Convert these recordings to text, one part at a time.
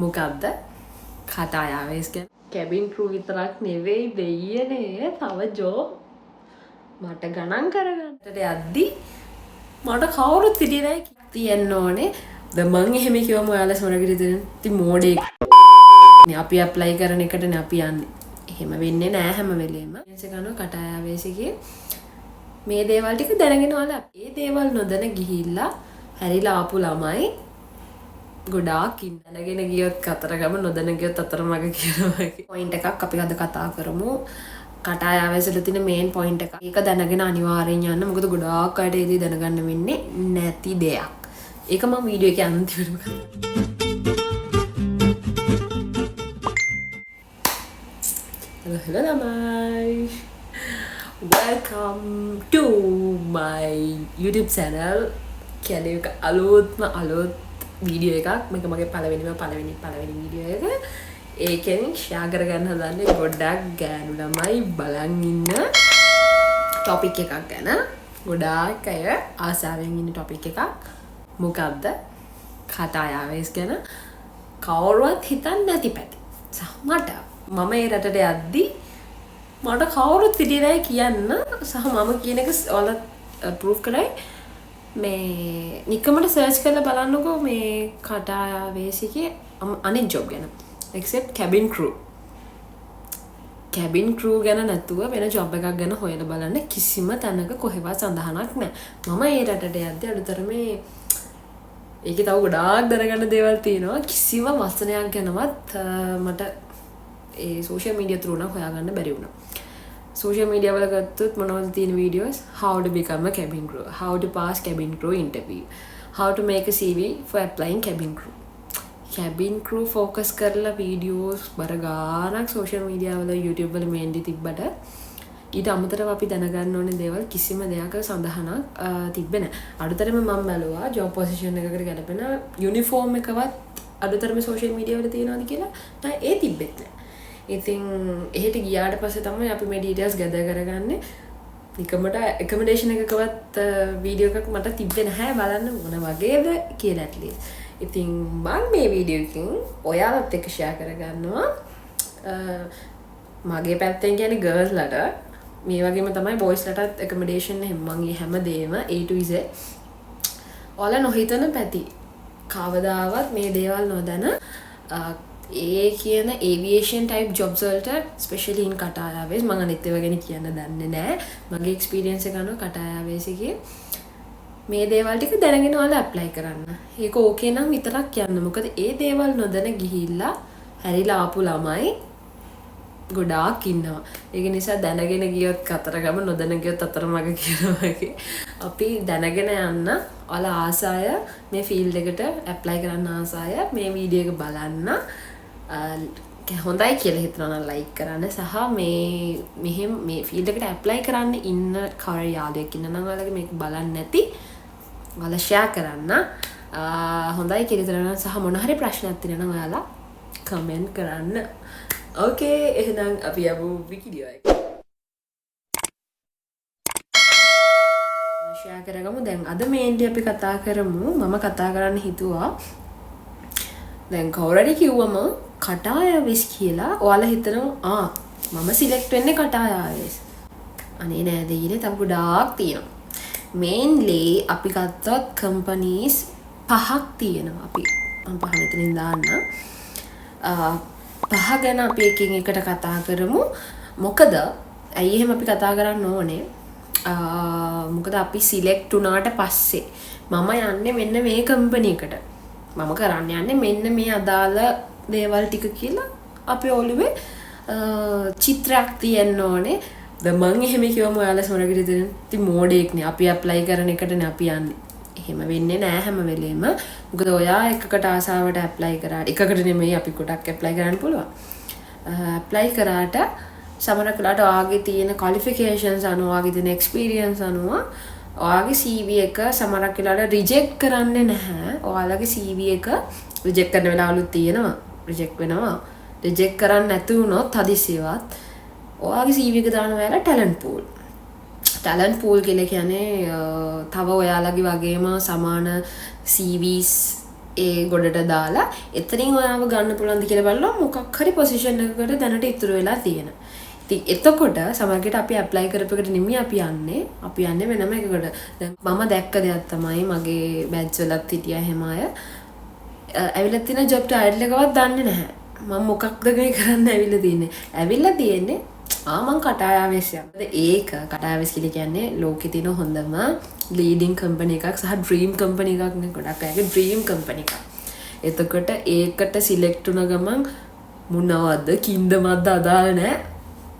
මොකක්ද කතායාවේස් ගැන cabin crew විතරක් නෙවෙයි දෙයියනේ තව ජෝ මට ගණන් කරගන්නට යද්දි මට කවුරුත් හිටියේ නැහැ තියෙන්න ඕනේ ද මං එහෙම කිව්වම ඔයාලා සමරගිරි දෙන ඉතින් මෝඩේ නේ අපි ඇප්ලයි කරන එකටනේ අපි යන්නේ එහෙම වෙන්නේ නැහැ හැම වෙලෙම එනිසා ගන්නවා කතායාවේසිගේ මේ දේවල් ටික දැනගෙන ඔයාලා ඒ දේවල් නොදැන ගිහිල්ලා හැරිලා ආපු ළමයි ගොඩාක් ඉඳගෙන ගියොත් කතරගම නොදැන ගියොත් අතරමඟ කියනවා වගේ පොයින්ට් එකක් අපි අද කතා කරමු කටායාවැසල තියෙන මේන් පොයින්ට් එක. ඒක දැනගෙන අනිවාර්යෙන් යන්න. මොකද ගොඩාක් අයට ඒදී දැනගන්න වෙන්නේ නැති දෙයක්. ඒක මම වීඩියෝ එකේ අන්තිමටම කරා. Hello lamai. Welcome to my YouTube channel. කියන්නේ අලුත්ම වීඩියෝ එකක්. මේක මගේ පළවෙනි වීඩියෝ එක. ඒකෙන් ෂෙයා කරගන්න හදන්නේ ගොඩක් ගෑනු ළමයි බලන් ඉන්න ටොපික් එකක් ගැන. ගොඩාක් අය ආසාවෙන් ඉන්න ටොපික් එකක්. මොකක්ද? කතායාවේස් ගැන කවුරුවත් හිතන්නේ නැති පැති. මට මම ඒ රටට යද්දි මට කවුරුත් හිටියේ නැහැ කියන්න සහ මම කියන එක ඔයාලා ප්‍රූෆ් කරයි මේ නිකමට සර්ච් කරලා බලන්නකෝ මේ කතායාවේසිකේ අනිත් ජොබ් ගැන. except cabin crew ගැන නැතුව වෙන ජොබ් එකක් ගැන හොයලා බලන්න කිසිම තැනක කොහෙවත් සඳහනක් නැහැ. මම ඒ රටට යද්දී අලුතරමේ ඒකේ තව ගොඩාක් දැනගන්න දේවල් තියෙනවා. කිසිම වචනයක් ගැනවත් මට ඒ social media through නම් හොයාගන්න බැරි වුණා. social media වල ගත්තොත් මොනවද තියෙන videos? How to become a cabin crew, how to pass cabin crew interview, how to make a CV for applying cabin crew. Cabin crew focus කරලා වීඩියෝස් බර ගානක් සෝෂල් මීඩියා වල YouTube වල මේන්ඩි තිබ්බට ඊට අමතරව අපි දැනගන්න ඕනේ දේවල් කිසිම දෙයක සඳහනක් තිබ්බේ නැහැ. අඩුතරම මම බැලුවා ජොබ් පොසිෂන් එකකට ගැලපෙන යුනිෆෝම් එකවත් අඩුතරම සෝෂල් මීඩියා වල තියෙනවද කියලා. නෑ ඒ තිබ්බෙත් නැහැ. ඉතින් එහෙට ගියාට පස්සේ තමයි අපි මේ ඩීටේල්ස් ගැදර් කරගන්නේ. නිකමට එකමඩේෂන් එකකවත් වීඩියෝ එකක් මට තිබ්බේ නැහැ බලන්න මොන වගේද කියලා ඇට්ලීස්ට්. ඉතින් මම මේ වීඩියෝ එකෙන් ඔයාලත් එක්ක ෂෙයා කරගන්නවා මගේ පැත්තෙන් කියන්නේ ගර්ල්ස්ලට මේ වගේම තමයි බොයිස්ලටත් එකමඩේෂන් මගේ හැමදේම A to Z ඔයාලා නොහිතන පැති කවදාවත් මේ දේවල් නොදැන ඒ කියන ඒවියේෂන් ටයිප් ජොබ්ස් වලට ස්පෙෂලි ඉන් කටායාවේස් මම අනිත් ඒවා ගැන කියන්න දන්නේ නැහැ මගේ එක්ස්පීරියන්ස් එක අනුව කටායාවේස් එකේ මේ දේවල් ටික දැනගෙන ඔයාලා ඇප්ලයි කරන්න. ඒක ඕකේ නම් විතරක් යන්න. මොකද ඒ දේවල් නොදැන ගිහිල්ලා හැරිලා ආපු ළමයි ගොඩාක් ඉන්නවා. ඒක නිසා දැනගෙන ගියොත් කතරගම නොදැන ගියොත් අතරමඟ කියනවා වගේ. අපි දැනගෙන යන්න ඔයාලා ආසාය මේ ෆීල්ඩ් එකට ඇප්ලයි කරන්න ආසාය මේ වීඩියෝ එක බලන්න. හොඳයි කියලා හිතනවා නම් ලයික් කරන්න සහ මෙහෙම මේ ෆීල්ඩ් එකට ඇප්ලයි කරන්න ඉන්න කවර යාළුවෙක් ඉන්නවා නම් ඔයාලගේ මේක බලන්න නැති ඔයාලා ෂෙයා කරන්න හොඳයි කියලා හිතනවා සහ මොන හරි ප්‍රශ්නයක් තියෙනවා නම් ඔයාලා කමෙන්ට් කරන්න. ඕකේ එහෙනම් අපි යමු වීඩියෝ එකට. ෂෙයා කරගමු. දැන් අද මේන්ටි අපි කතා කරමු. මම කතා කරන්න හිතුවා දැන් කවුරුරි කිව්වම කටායාවේස් කියලා ඔයාලා හිතනවා මම සිලෙක්ට් වෙන්නේ කටායාවේස්. අනේ නෑ දෙයිනේ තව ගොඩාක් තියෙනවා. මේන්ලි අපි ගත්තොත් කම්පනීස් 5ක් තියෙනවා. අපි මම 5 මෙතනින් දාන්න. 5 ගැන අපි එකින් එකට කතා කරමු. මොකද ඇයි එහෙම අපි කතා කරන්න ඕනේ? මොකද අපි සිලෙක්ට් වුණාට පස්සේ මම යන්නේ මෙන්න මේ කම්පැනි එකට. මම කරන්න යන්නේ මෙන්න මේ අදාළ දේවල් ටික කියලා අපි ඔළුවේ චිත්‍රයක් තියෙන්න ඕනේ. ද මං එහෙම කිව්වම ඔයාලා සමරගිරි දෙන ඉතින් මෝඩෙක්නේ. අපි ඇප්ලයි කරන එකටනේ අපි යන්නේ. එහෙම වෙන්නේ නෑ හැම වෙලෙම. මොකද ඔයා එකකට ආසාවට ඇප්ලයි කරාට එකකට නෙමෙයි අපි කොටක් ඇප්ලයි කරන්න පුළුවන්. ඇප්ලයි කරාට සමහරක් වෙලාවට ඔයාගේ තියෙන ක්වොලිෆිකේෂන්ස් අනුව ඔයාගේ තියෙන එක්ස්පීරියන්ස් අනුව ඔයාගේ CV එක සමහරක් වෙලාවට රිජෙක්ට් කරන්නේ නැහැ. ඔයාලගේ CV එක රිජෙක්ට් කරන වෙලාවලුත් තියෙනවා. රිජෙක්ට් වෙනවා. රිජෙක්ට් කරන්නේ නැති වුණොත් හදිසියවත් ඔයාගේ CV එක දාන ඔයාලා ටැලන්ට් පූල්. ටැලන්ට් පූල් කියලා කියන්නේ තව ඔයාලගේ වගේම සමාන CVs ඒ ගොඩට දාලා එතනින් ඔයාව ගන්න පුළුවන්ද කියලා බලලා මොකක් හරි පොසිෂන් එකකට දැනට ඉතුරු වෙලා තියෙන. ඉතින් එතකොට සමහරවිට අපි ඇප්ලයි කරපෙකට නෙමෙයි අපි යන්නේ වෙනම එකකට. දැන් මම දැක්ක දෙයක් තමයි මගේ බැච් වලත් හිටියා හැම අය ඇවිල්ලා තියෙන ජොබ් ටයිටල් එකවත් දන්නේ නැහැ. මම මොකක්ද මේ කරන්න ඇවිල්ලා තියෙන්නේ මං කටායාවෙස්යක්. ඒක කටායාවෙස් කියලා කියන්නේ ලෝකෙ තියෙන හොඳම ලීඩින් කම්පැනි එකක් සහ ඩ්‍රීම් කම්පැනි එකක් නේ. ගොඩක් අයගේ ඩ්‍රීම් කම්පැනි එකක්. එතකොට ඒකට සිලෙක්ට් වුණ ගමන් මොනවද කින්දමක්ද අදාළ නැහැ.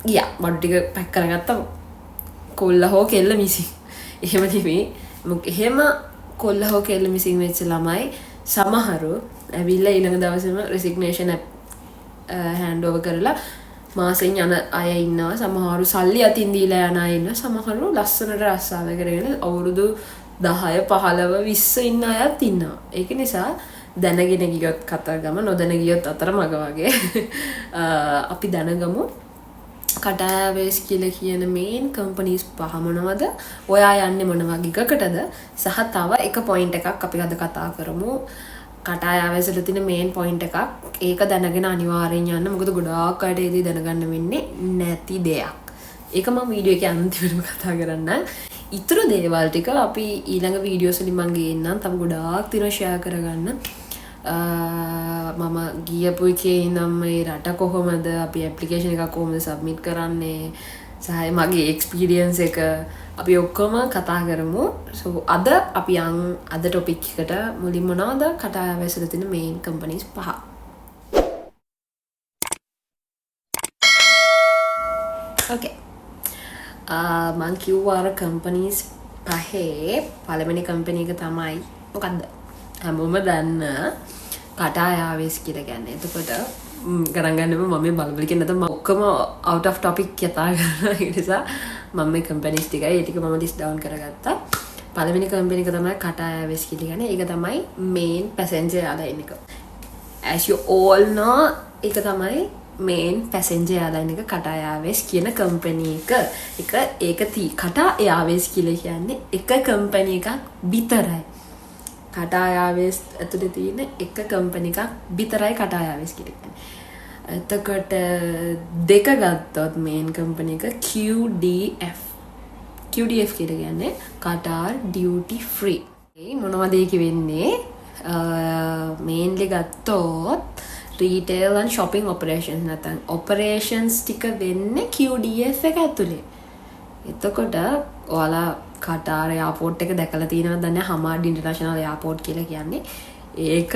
ගියා බඩු ටික පැක් කරගත්තා. කොල්ල හෝ කෙල්ල මිසින්. එහෙම නෙමෙයි. එහෙම කොල්ල හෝ කෙල්ල මිසින් වෙච්ච ළමයි සමහරු ඇවිල්ලා ඊළඟ දවසේම රෙසිග්නේෂන් හෑන්ඩ් ඕවර් කරලා මාසෙන් යන අය ඉන්නවා. සමහරු සල්ලි අතින් දීලා යන අය ඉන්නවා. සමහරු ලස්සනට රස්සාව කරගෙන අවුරුදු 10 15 20 ඉන්න අයත් ඉන්නවා. ඒක නිසා දැනගෙන ගියොත් කතා ගම නොදැන ගියොත් අතරමඟ වගේ අපි දැනගමු කටායාවෙස් කියලා කියන මේන් කම්පනීස් පහ මොනවද? ඔයා යන්නේ මොන වගේ එකකටද? සහ තව එක පොයින්ට් එකක් අපි අද කතා කරමු. කටායාවෙස් වල තියෙන මේන් පොයින්ට් එකක්. ඒක දැනගෙන අනිවාර්යෙන් යන්න. මොකද ගොඩාක් අයට ඒදී දැනගන්න වෙන්නේ නැති දෙයක්. ඒක මම වීඩියෝ එකේ අන්තිමටම කතා කරන්න. ඊතර දේවල් ටික අපි ඊළඟ වීඩියෝස් වලින් මම ගේන්නම්. තව ගොඩාක් තියෙනවා ෂෙයා කරගන්න. මම ගියපු එකේ ඉඳන් මේ රට කොහොමද අපි ඇප්ලිකේෂන් එකක් කොහොමද සබ්මිට් කරන්නේ සහ මගේ එක්ස්පීරියන්ස් එක අපි ඔක්කොම කතා කරමු. සෝ අද අපි අද ටොපික් එකට මුලින්ම මොනවද කටායාවෙස් වල තියෙන මේන් කම්පනීස් පහ. ඕකේ. මං කිව්වා අර කම්පනීස් පහේ පළවෙනි කම්පැනි එක තමයි මොකද්ද? හැමෝම දන්න කටායාවෙස් කියලා කියන්නේ. එතකොට ගණන් ගන්නම මම මේ බලබල කියන්නේ නැත්නම් ඔක්කොම out of topic කතා කරනවා. ඒ නිසා මම මේ කම්පැනිස් ටිකයි ඒ ටික මම ලිස්ට් ඩවුන් කරගත්තා. පළවෙනි කම්පැනි එක තමයි කටායාවෙස් කියලා කියන්නේ. ඒක තමයි main passenger airline එක. As you all know ඒක තමයි main passenger airline එක කටායාවෙස් කියන කම්පැනි එක. ඒක කටායාවෙස් කියලා කියන්නේ එක කම්පැනි එකක් විතරයි. කටායාවෙස් ඇතුලේ තියෙන එක කම්පැනි එකක් විතරයි කටායාවෙස් කියලා කියන්නේ. එතකොට දෙක ගත්තොත් මේන් කම්පැනි එක QDF කියලා කියන්නේ Qatar Duty Free. මොනවද ඒක වෙන්නේ? මේන්ලි ගත්තොත් retail and shopping operations නැත්නම් operations ටික වෙන්නේ QDF එක ඇතුලේ. එතකොට ඔයාලා කටාර් එයාපෝට් එක දැකලා තියෙනවද දන්නේ නැහැ. හමාඩ් ඉන්ටර්නැෂනල් එයාපෝට් කියලා කියන්නේ. ඒක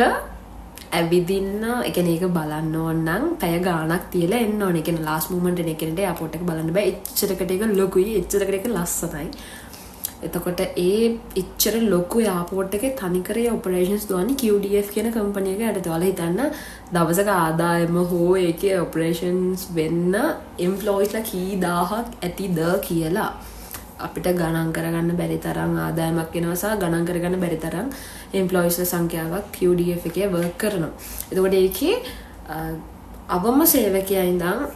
ඇවිදින්න, ඒ කියන්නේ ඒක බලන්න ඕන නම් පැය ගාණක් තියලා එන්න ඕනේ. ඒ කියන්නේ ලාස්ට් මොමන්ට් එකේදී එයාපෝට් එක බලන්න බෑ. එච්චරකට ඒක ලොකුයි, එච්චරකට ඒක ලස්සනයි. එතකොට එච්චර ලොකු එයාපෝට් එකේ තනිකර ඔපරේෂන්ස් දුවන්නේ QDF කියන කම්පැනි එක යටතේ. ඔයාලා හිතන්න දවසක ආදායම හෝ ඒකේ ඔපරේෂන්ස් වෙන්න එම්ප්ලොයිස්ලා කී දහහක් ඇතිද කියලා අපිට ගණන් කරගන්න බැරි තරම් ආදායමක් එනවා සහ ගණන් කරගන්න බැරි තරම් එම්ප්ලොයිස්ලා සංඛ්‍යාවක් QDF එකේ වර්ක් කරනවා. එතකොට ඒකේ අවම සේවකයා ඉඳන්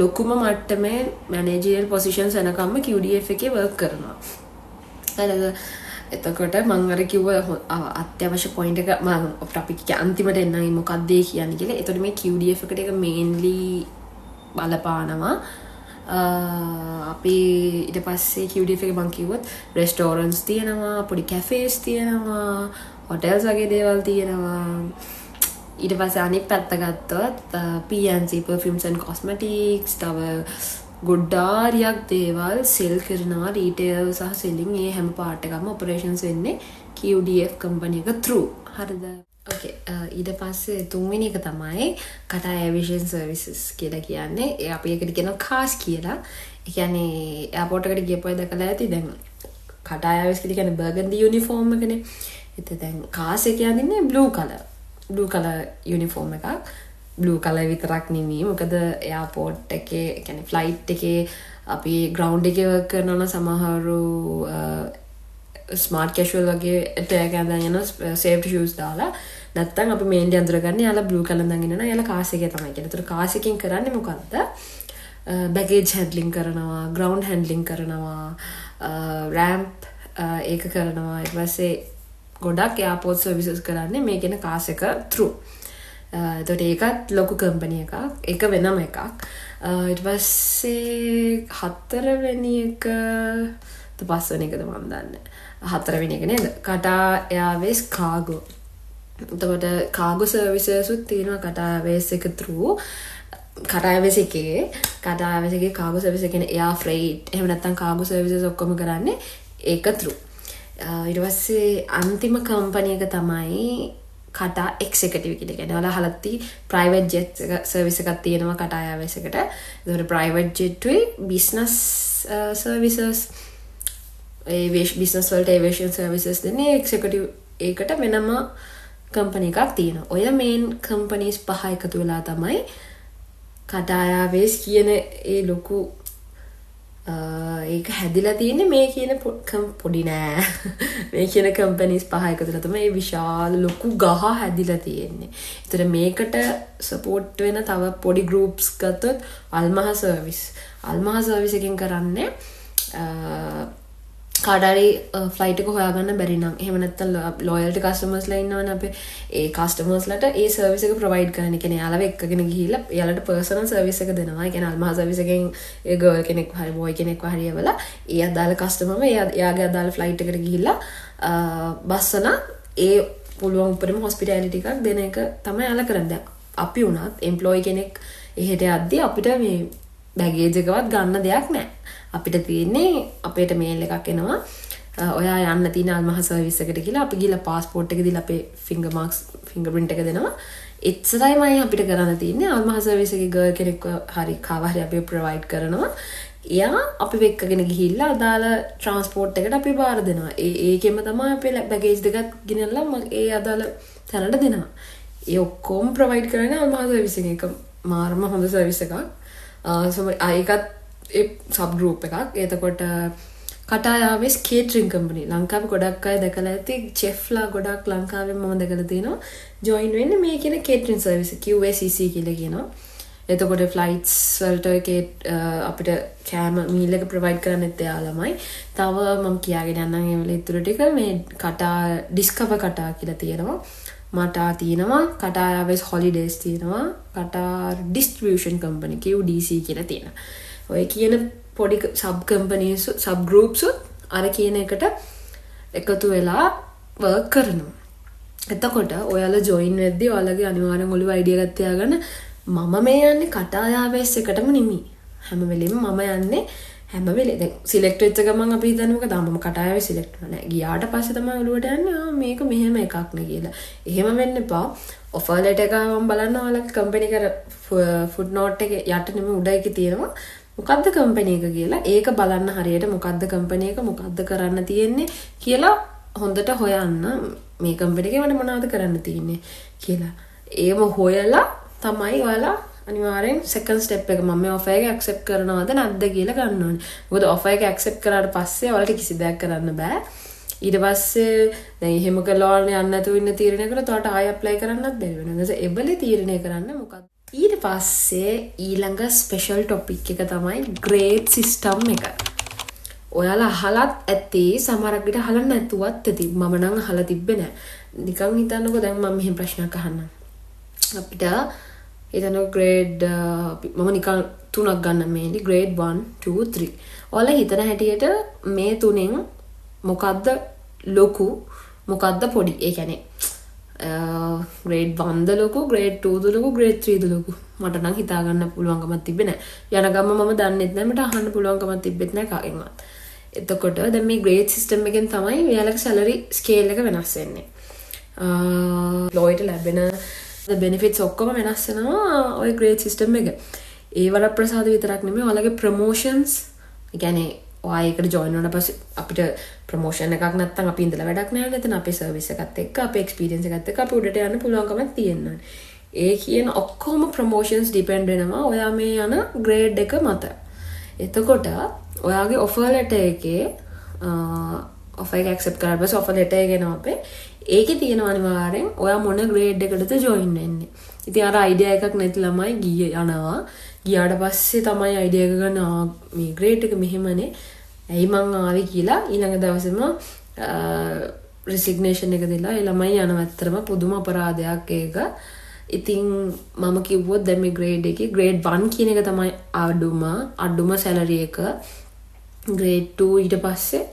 ලොකුම මට්ටමේ මැනේජරියල් පොසිෂන්ස් එනකම්ම QDF එකේ වර්ක් කරනවා. එතකොට මම අර කිව්ව අත්‍යවශ්‍ය පොයින්ට් එක මම ටොපික් එක අන්තිමට එන්නයි මොකක්ද කියන්නේ කියලා. එතකොට මේ QDF එකට එක මේන්ලි බලපානවා. අපි ඊට පස්සේ QDF එකේ මම කිව්වොත් රෙස්ටෝරන්ට්ස් තියෙනවා, පොඩි කැෆේස් තියෙනවා, හොටෙල්ස් වගේ දේවල් තියෙනවා. ඊට පස්සේ අනිත් පැත්ත ගත්තොත් PNC perfumes and cosmetics තව ගොඩාරියක් දේවල් සෙල් කරනවා. රීටේල් සහ සෙලින් මේ හැම පාර්ට් එකක්ම ඔපරේෂන්ස් වෙන්නේ QDF කම්පැනි එක through. හරිද? ඕකේ. ඊට පස්සේ තුන්වෙනි එක තමයි Qatar Aviation Services කියලා කියන්නේ. ඒ අපි ඒකට කියනවා CAS කියලා. ඒ කියන්නේ එයාපෝට් එකට ගියපුවා දැකලා ඇති. දැන් Qatar Airways කියලා කියන්නේ බර්ගන්ඩි යුනිෆෝම් එකනේ. ඒත් දැන් CAS එක කියන්නේ බ්ලූ කලර් යුනිෆෝම් එකක්. බ්ලූ කලර් විතරක් නෙමෙයි. මොකද එයාපෝට් එකේ කියන්නේ ෆ්ලයිට් එකේ අපි ග්‍රවුන්ඩ් එකේ වර්ක් කරනවා නම් සමහරු ස්මාර්ට් කැෂුවල් වගේ ටැග් එකක් දාගෙන යනවා සේෆ්ටි ෂූස් දාලා. නැත්තම් අපි මේන්ලි අඳුරගන්නේ යාලා බ්ලූ කලර් දාගෙන ඉන්නවා. යාලා කාස් එකේ තමයි කියන්නේ. ඒතර කාස් එකකින් කරන්නේ මොකද්ද? බැගේජ් හැන්ඩ්ලින් කරනවා, ග්‍රවුන්ඩ් හැන්ඩ්ලින් කරනවා, රෑම්ප් ඒක කරනවා. ඊට පස්සේ ගොඩක් එයාපෝට් සර්විසස් කරන්නේ මේ කියන කාස් එක through. එතකොට ඒකත් ලොකු කම්පැනි එකක්. ඒක වෙනම එකක්. ඊට පස්සේ 4 වෙනි එක 5 වෙනි එකද මම දන්නේ. 4 වෙනි එක නේද? Qatar Airways Cargo. එතකොට කාගෝ සර්විසස් උත් තියෙනවා Qatar Airways එක through. Qatar Airways එකේ කාගෝ සර්විස් එක කියන්නේ air freight. එහෙම නැත්නම් කාගෝ සර්විසස් ඔක්කොම කරන්නේ ඒක through. ඊට පස්සේ අන්තිම කම්පැනි එක තමයි Qatar Executive කියලා කියන්නේ. ඔයාලා අහලා තියෙයි private jet service එකක් තියෙනවා Qatar Airways එකට. ඒකට private jet උයි business services business වලට aviation services දෙන්නේ executive ඒකට වෙනම කම්පැනි එකක් තියෙනවා. ඔය main companies 5 එකතු වෙලා තමයි Qatar Airways කියන ඒ ලොකු ඒක හැදිලා තියෙන්නේ මේ කියන පොඩි නෑ මේ කියන කම්පැනිස් 5 එකතු වෙලා තමයි මේ විශාල ලොකු ගහ හැදිලා තියෙන්නේ. ඒතර මේකට සපෝට් වෙන තව පොඩි groups ගත්තොත් අල්මහා සර්විස් එකෙන් කරන්නේ කාඩාරි ෆ්ලයිට් එක හොයාගන්න බැරි නම් එහෙම නැත්නම් ලොයල්ටි කස්ටමර්ස්ලා ඉන්නවනේ අපේ ඒ කස්ටමර්ස්ලාට ඒ සර්විස් එක ප්‍රොවයිඩ් කරන්න. ඒ කියන්නේ යාළුව එක්කගෙන ගිහිල්ලා යාළුවට පර්සනල් සර්විස් එක දෙනවා. ඒ කියන්නේ අල්මහා සර්විස් එකෙන් ඒ ගර්ල් කෙනෙක් හරි බොයි කෙනෙක් හරි එවලා ඒ අදාළ කස්ටමර්ම එයාගේ අදාළ ෆ්ලයිට් එකට ගිහිල්ලා බස්සන ඒ පුළුවන් උපරිම හොස්පිටැලිටි එකක් දෙන එක තමයි යාළුවා කරන්නේ. දැන් අපි උනත් එම්ප්ලොයි කෙනෙක් එහෙට යද්දී අපිට මේ බැගේජ් එකවත් ගන්න දෙයක් නැහැ. අපිට තියෙන්නේ අපේට මේල් එකක් එනවා. ඔයා යන්න තියෙන අල්මහා සර්විස් එකට ගිහලා අපි ගිහලා પાස්පෝර්ට් එක දීලා අපේ ෆින්ගර්ප්‍රින්ට් එක දෙනවා. එච්චරයිමයි අපිට කරන්න තියෙන්නේ. අල්මහා සර්විස් එකේ ගර්ල් කෙනෙක් හරි කාව හරි අපි ප්‍රොවයිඩ් කරනවා. එයා අපි එක්කගෙන ගිහිල්ලා අදාළ ට්‍රාන්ස්පෝර්ට් එකට අපි බාර දෙනවා. ඒකෙම තමයි අපේ බැගේජ් දෙකත් ගෙනල්ලා ඒ අදාළ තැනට දෙනවා. ඒ ඔක්කොම ප්‍රොවයිඩ් කරන්නේ අල්මහා සර්විස් එකේ. මාරම හොඳ සර්විස් එකක්. ඒකත් ඒ සබ් ගෲප් එකක්. එතකොට Qatar Airways catering company ලංකාවේ ගොඩක් අය දැකලා ඇති chefලා ගොඩක් ලංකාවේ මම දැකලා තියෙනවා join වෙන්නේ මේ කියන catering service QACC කියලා කියනවා. එතකොට flights වලට අපිට කෑම meal එක provide කරන්නෙත් එයාලමයි. තව මම කියාගෙන යන්නම් ඒ වෙලේ ඉතුරු ටික මේ Qatar Discover Qatar කියලා තියෙනවා. මට තියෙනවා Qatar Airways Holidays තියෙනවා. Qatar Distribution Company QDC කියලා තියෙනවා. ඔය කියන පොඩි සබ් කම්පනීස් සබ් ගෲප්ස් අර කියන එකට එකතු වෙලා වර්ක් කරනවා. එතකොට ඔයාලා ජොයින් වෙද්දී ඔයාලගේ අනිවාර්යෙන් ඔළුව අයිඩියා එකක් තියාගන්න මම මේ යන්නේ Qatar Airways එකටම නෙමෙයි. හැම වෙලෙම මම යන්නේ හැම වෙලේ දැන් සිලෙක්ට් වෙච්ච ගමන් අපි හිතන්නේ මොකද මම Qatar Airways සිලෙක්ට් කරනවා නෑ. ගියාට පස්සේ තමයි ඔළුවට යන්නේ මේක මෙහෙම එකක් නේ කියලා. එහෙම වෙන්න එපා. ඔෆර් ලෙටර් එක මම බලන්න ඔයාලගේ කම්පැනි එක ෆුට් නෝට් එකේ යට නෙමෙයි උඩ එකේ තියෙනවා. මොකද්ද කම්පැනි එක කියලා ඒක බලන්න හරියට මොකද්ද කම්පැනි එක මොකද්ද කරන්න තියෙන්නේ කියලා හොඳට හොයන්න මේ කම්පැනි එකේ මට මොනවද කරන්න තියෙන්නේ කියලා. ඒව හොයලා තමයි ඔයාලා අනිවාර්යෙන් සෙකන්ඩ් ස්ටෙප් එක මම මේ ඔෆර් එක ඇක්සෙප්ට් කරනවද නැද්ද කියලා ගන්න ඕනේ. මොකද ඔෆර් එක ඇක්සෙප්ට් කරාට පස්සේ ඔයාලට කිසි දෙයක් කරන්න බෑ. ඊට පස්සේ දැන් එහෙම කළා යන්න නැතුව ඉන්න තීරණය කරලා තවට ආයෙ ඇප්ලයි කරන්නත් බැරි වෙනවා. ඊට පස්සේ එබලේ තීරණය කරන්න මොකක්ද ඊට පස්සේ ඊළඟ ස්පෙෂල් ටොපික් එක තමයි ග්‍රේඩ් සිස්ටම් එක. ඔයාලා අහලත් ඇති සමහරක් විට අහලා නැතුවත් ඇති. මම නම් අහලා තිබ්බේ නෑ. නිකන් හිතන්නකෝ දැන් මම මෙහෙම ප්‍රශ්නයක් අහන්නම්. අපිට හිතන්නකෝ ග්‍රේඩ් මම නිකන් 3ක් ගන්න මේනි ග්‍රේඩ් 1 2 3. ඔයාලා හිතන හැටියට මේ තුනෙන් මොකද්ද ලොකු මොකද්ද පොඩි? ඒ කියන්නේ grade 1 ද ලොකු grade 2 ද ලොකු grade 3 ද ලොකු මට නම් හිතා ගන්න පුළුවන්කමක් තිබ්බේ නැහැ. යන ගම මම දන්නෙත් නැහැ මට අහන්න පුළුවන්කමක් තිබ්බෙත් නැහැ කාගෙන්වත්. එතකොට දැන් මේ grade system එකෙන් තමයි ඔයාලගේ salary scale එක වෙනස් වෙන්නේ. ලෝයිට ලැබෙන benefits ඔක්කොම වෙනස් වෙනවා ওই grade system එක. ඒ වල ප්‍රසාද විතරක් නෙමෙයි ඔයාලගේ promotions ඒ කියන්නේ ඔයාලකට join වුණාට පස්සේ අපිට ප්‍රොමෝෂන් එකක් නැත්නම් අපි ඉඳලා වැඩක් නැහැ නේද? අපේ සර්විස් එකත් එක්ක අපේ එක්ස්පීරියන්ස් එකත් එක්ක අපි උඩට යන්න පුළුවන්කමක් තියෙනවා. ඒ කියන ඔක්කොම ප්‍රොමෝෂන්ස් ඩිපෙන්ඩ් වෙනවා ඔයා මේ යන ග්‍රේඩ් එක මත. එතකොට ඔයාගේ ඔෆර් ලෙටර් එකේ ඔෆර් එක ඇක්සෙප්ට් කරලා පස්සේ ඔෆර් ලෙටර් එක එනවා අපේ. ඒකේ තියෙනවා අනිවාර්යෙන් ඔයා මොන ග්‍රේඩ් එකකටද ජොයින් වෙන්නේ. ඉතින් අර අයිඩියා එකක් නැති ළමයි යනවා. ගියාට පස්සේ තමයි අයිඩියා එක ගන්න මේ ග්‍රේඩ් එක මෙහෙමනේ. ඇයි මං ආවේ කියලා ඊළඟ දවසේම resignation එක දීලා ඒ ළමයි යනවා ඇත්තටම පුදුම අපරාධයක් ඒක. ඉතින් මම කිව්වොත් දැන් මේ grade එකේ grade 1 කියන එක තමයි අඩුම salary එක. grade 2 ඊට පස්සේ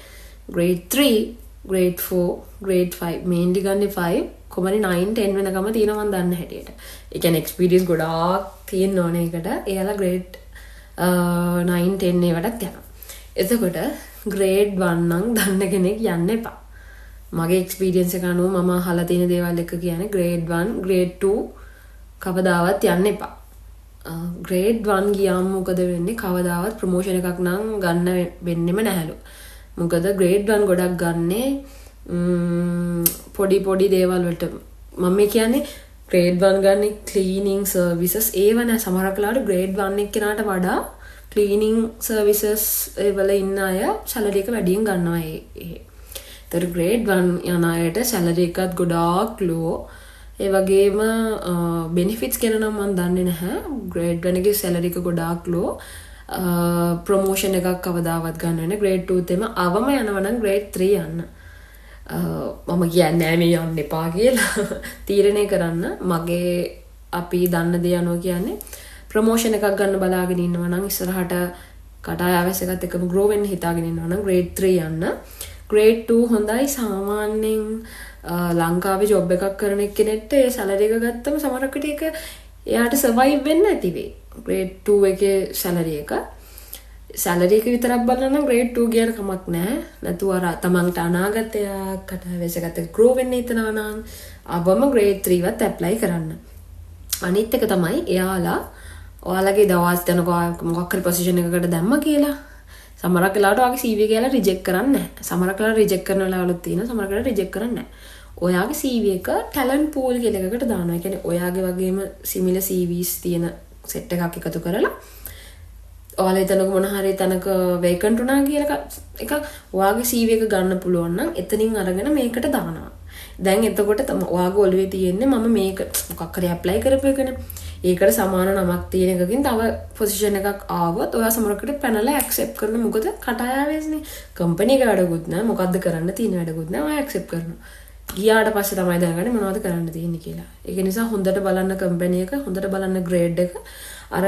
grade 3 grade 4 grade 5 mainly ගන්නේ 5 කොහමද 9 10 වෙනකම තියෙනවා මම දන්න හැටියට. ඒ කියන්නේ experience ගොඩාක් තියෙන ඕනේ ඒකට. එයාලා grade 9 10 ඒවටත් යනවා. එතකොට grade 1 නම් දන්න කෙනෙක් යන්න එපා. මගේ experience එක අනුව මම අහලා තියෙන දේවල් එක කියන්නේ grade 1 grade 2 කවදාවත් යන්න එපා. grade 1 ගියාම මොකද වෙන්නේ? කවදාවත් promotion එකක් නම් ගන්න වෙන්නෙම නැහැලු. මොකද grade 1 ගොඩක් ගන්නේ පොඩි දේවල් වලට. මම කියන්නේ grade 1 ගන්නේ cleaning services ඒව නෑ. සමහර කලාවට grade 1 එක්කෙනාට වඩා cleaning services වල ඉන්න අය salary එක වැඩියෙන් ගන්නවා. ඒතර grade 1 යන අයට salary එකත් ගොඩාක් low. ඒ වගේම benefits ගැන නම් මම දන්නේ නැහැ. grade 1 එකේ salary එක ගොඩාක් low. promotion එකක් කවදාවත් ගන්න වෙන. grade 2 තෙම අවම යනවා නම් grade 3 යන්න. මම කියන්නේ නෑ මේ යන්න එපා කියලා. තීරණය කරන්න. මගේ අපි දන්න දේ අනුව කියන්නේ promotion එකක් ගන්න බලාගෙන ඉන්නවා නම් ඉස්සරහට කටායවැස් එකත් එක්කම grow වෙන්න හිතාගෙන ඉන්නවා නම් grade 3 යන්න. grade 2 හොඳයි. සාමාන්‍යයෙන් ලංකාවේ job එකක් කරන කෙනෙක්ට ඒ salary එක ගත්තම සමහරකට ඒක එයාට survive වෙන්න ඇති වෙයි. grade 2 එකේ salary එක එක විතරක් බලනවා නම් grade 2 ගියර කමක් නැහැ. නැතුව අර තමන්ට අනාගතයක් කටාවැස් එකත් එක්ක grow වෙන්න හිතනවා නම් අවම grade 3 වත් apply කරන්න. අනිත් එක තමයි ඔයාලගේ දවස් යනකොට මොකක් හරි position එකකට දැම්ම කියලා සමහරක් වෙලාවට ඔයාගේ CV කියලා reject කරන්නේ නැහැ. සමහරක් වෙලාවට reject කරන වෙලාවලුත් තියෙනවා. සමහරක් වෙලාවට reject කරන්නේ නැහැ. ඔයාගේ CV එක talent pool කියලා එකකට දානවා. ඒ කියන්නේ ඔයාගේ වගේම similar CVs තියෙන set එකක් එකතු කරලා ඔයාලා එතනක මොන හරි තැනක vacant උනා කියලා එකක් ඔයාගේ CV එක ගන්න පුළුවන් නම් එතනින් අරගෙන මේකට දානවා. දැන් එතකොට ඔයාගේ ඔළුවේ තියෙන්නේ මම මේක මොකක් හරි apply කරපු එකනේ. ඒකට සමාන නමක් තියෙන එකකින් තව position එකක් ආවොත් ඔයා සමහරකට පැනලා accept කරන. මොකද කටායවැස්නේ. company එක වැඩකුත් නැහැ. මොකද්ද කරන්න තියෙන වැඩකුත් නැහැ. ඔයා accept කරනවා. ගියාට පස්සේ තමයි දැනගන්නේ මොනවද කරන්න තියෙන්නේ කියලා. ඒක නිසා හොඳට බලන්න company එක, හොඳට බලන්න grade එක. අර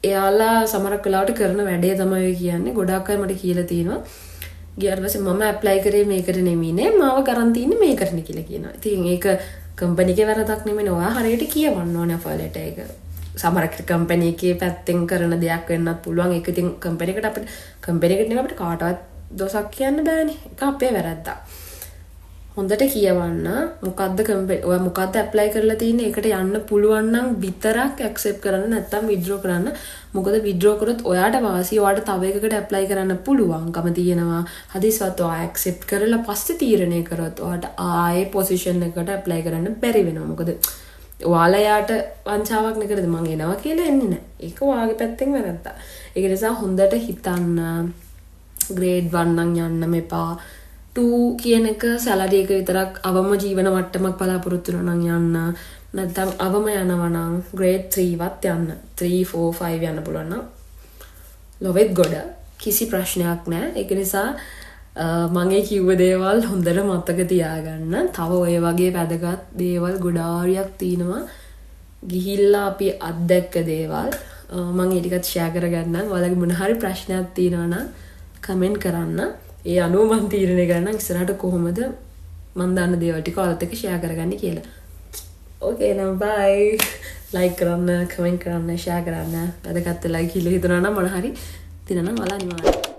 එයාලා සමහරක් වෙලාවට කරන වැඩේ තමයි කියන්නේ. ගොඩාක් අය මට කියලා තියෙනවා. ගියාට පස්සේ මම apply කරේ මේකට නෙමෙයිනේ. මාව කරන් තින්නේ මේකටනේ කියලා කියනවා. ඉතින් ඒක company එකේ වැරදක් නෙමෙයි. ඔයා හරියට කියවන්න ඕනේ offer letter එක. සමහරක් company එකේ පැත්තෙන් කරන දෙයක් වෙන්නත් පුළුවන්. ඒක ඉතින් company එකට අපිට කාටවත් දොසක් කියන්න බෑනේ. ඒක අපේ වැරද්දක්. හොඳට කියවන්න මොකද්ද ඔයා මොකද්ද apply කරලා තියෙන්නේ ඒකට යන්න පුළුවන් නම් විතරක් accept කරන්න නැත්නම් withdraw කරන්න. මොකද withdraw කරොත් ඔයාට වාසිය ඔයාට තව එකකට apply කරන්න පුළුවන්කම තියෙනවා. හදිස්සියට ඔයා accept කරලා පස්සේ තීරණය කරොත් ඔයාට ආයේ position එකකට apply කරන්න බැරි වෙනවා. මොකද ඔයාලා යාට වංචාවක් නෙකරද මං එනවා කියලා එන්නේ නැහැ. ඒක ඔයාගේ පැත්තෙන් වැරද්දක්. ඒක නිසා හොඳට හිතන්න grade 1 නම් යන්න මෙපා. 2 කියන එක salary එක විතරක් අවම ජීවන මට්ටමක් බලාපොරොත්තු වෙනවා නම් යන්න. නැත්නම් අවම යනවා නම් grade 3 වත් යන්න. 3 4 5 යන්න පුළුවන් නම් ලොවෙත් ගොඩ කිසි ප්‍රශ්නයක් නැහැ. ඒක නිසා මම කිව්ව දේවල් හොඳට මතක තියාගන්න. තව ඔය වගේ වැදගත් දේවල් ගොඩාරියක් තියෙනවා. ගිහිල්ලා අපි අත්දැක්ක දේවල් මම ඒ ටිකත් share කරගන්නම්. ඔයාලගේ මොන හරි ප්‍රශ්නයක් තියෙනවා නම් comment කරන්න. ඒ අනුව මම තීරණය ගන්නම් ඉස්සරහට කොහොමද මම දන්න දේවල් ටික ඔයාලත් එක්ක share කරගන්නේ කියලා. Okay now bye. like කරන්න, comment කරන්න, share කරන්න. වැදගත් වෙලා කියලා හිතනවා නම් මොන හරි තියෙනවා නම් ඔයාලා අනිවාර්යයෙන්